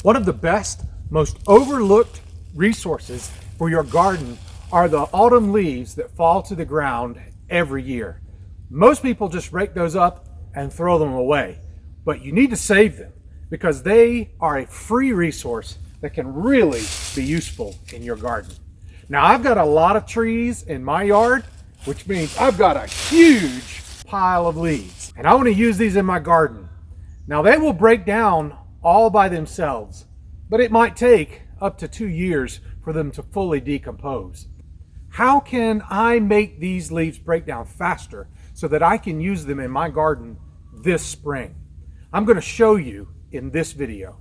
One of the best, most overlooked resources for your garden are the autumn leaves that fall to the ground every year. Most people just rake those up and throw them away, but you need to save them because they are a free resource that can really be useful in your garden. Now, I've got a lot of trees in my yard, which means I've got a huge pile of leaves, and I want to use these in my garden. Now, they will break down all by themselves, but it might take up to 2 years for them to fully decompose. How can I make these leaves break down faster so that I can use them in my garden this spring? I'm going to show you in this video.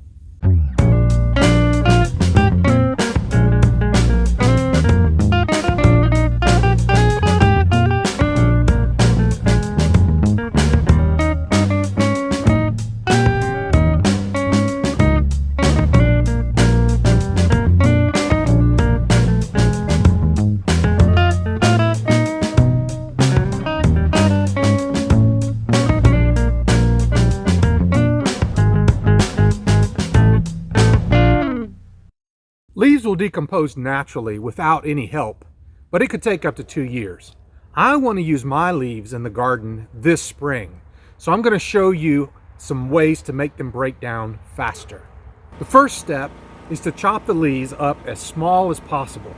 Leaves will decompose naturally without any help, but it could take up to 2 years. I want to use my leaves in the garden this spring, so I'm going to show you some ways to make them break down faster. The first step is to chop the leaves up as small as possible.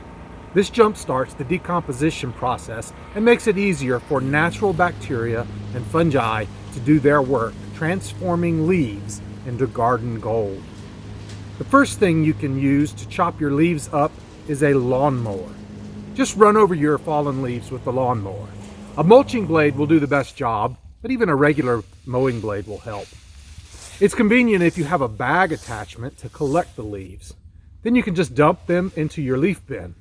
This jumpstarts the decomposition process and makes it easier for natural bacteria and fungi to do their work, transforming leaves into garden gold. The first thing you can use to chop your leaves up is a lawnmower. Just run over your fallen leaves with the lawnmower. A mulching blade will do the best job, but even a regular mowing blade will help. It's convenient if you have a bag attachment to collect the leaves. Then you can just dump them into your leaf bin.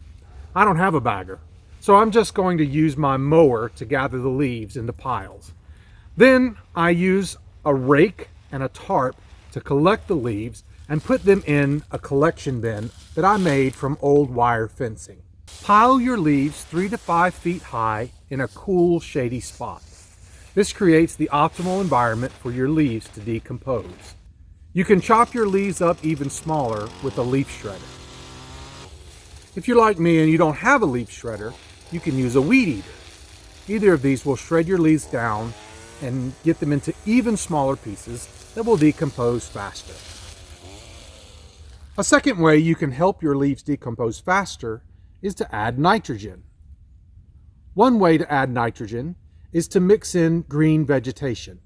I don't have a bagger, so I'm just going to use my mower to gather the leaves into piles. Then I use a rake and a tarp to collect the leaves and put them in a collection bin that I made from old wire fencing. Pile your leaves 3 to 5 feet high in a cool, shady spot. This creates the optimal environment for your leaves to decompose. You can chop your leaves up even smaller with a leaf shredder. If you're like me and you don't have a leaf shredder, you can use a weed eater. Either of these will shred your leaves down and get them into even smaller pieces that will decompose faster. A second way you can help your leaves decompose faster is to add nitrogen. One way to add nitrogen is to mix in green vegetation.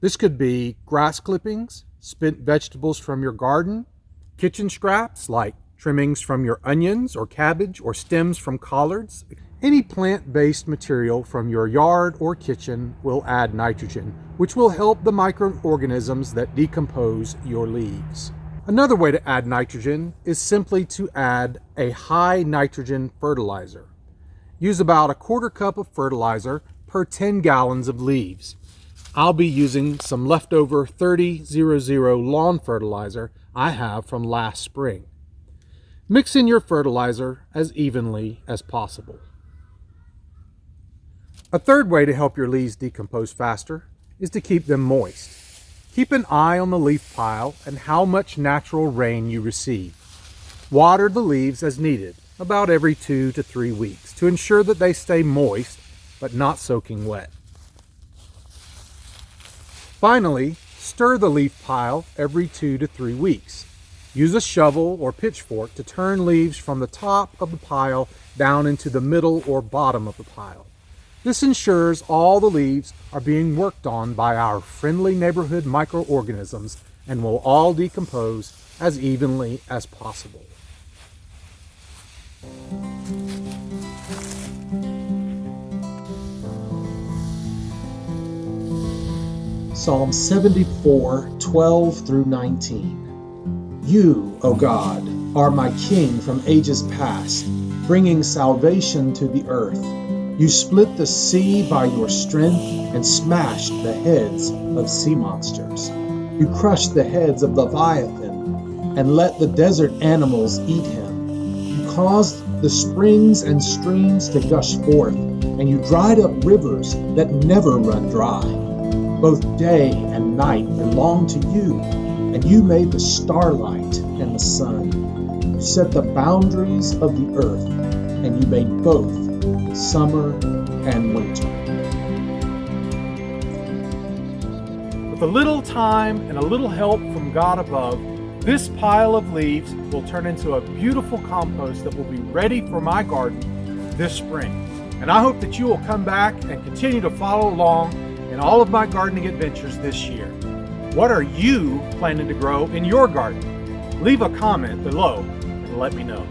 This could be grass clippings, spent vegetables from your garden, kitchen scraps like trimmings from your onions or cabbage or stems from collards. Any plant-based material from your yard or kitchen will add nitrogen, which will help the microorganisms that decompose your leaves. Another way to add nitrogen is simply to add a high nitrogen fertilizer. Use about 1/4 cup of fertilizer per 10 gallons of leaves. I'll be using some leftover 30-00 lawn fertilizer I have from last spring. Mix in your fertilizer as evenly as possible. A third way to help your leaves decompose faster is to keep them moist. Keep an eye on the leaf pile and how much natural rain you receive. Water the leaves as needed, about every 2 to 3 weeks, to ensure that they stay moist but not soaking wet. Finally, stir the leaf pile every 2 to 3 weeks. Use a shovel or pitchfork to turn leaves from the top of the pile down into the middle or bottom of the pile. This ensures all the leaves are being worked on by our friendly neighborhood microorganisms and will all decompose as evenly as possible. Psalm 74, 12 through 19. You, O God, are my King from ages past, bringing salvation to the earth. You split the sea by your strength and smashed the heads of sea monsters. You crushed the heads of Leviathan and let the desert animals eat him. You caused the springs and streams to gush forth, and you dried up rivers that never run dry. Both day and night belong to you, and you made the starlight and the sun. You set the boundaries of the earth, and you made both summer and winter. With a little time and a little help from God above, this pile of leaves will turn into a beautiful compost that will be ready for my garden this spring. And I hope that you will come back and continue to follow along in all of my gardening adventures this year. What are you planning to grow in your garden? Leave a comment below and let me know.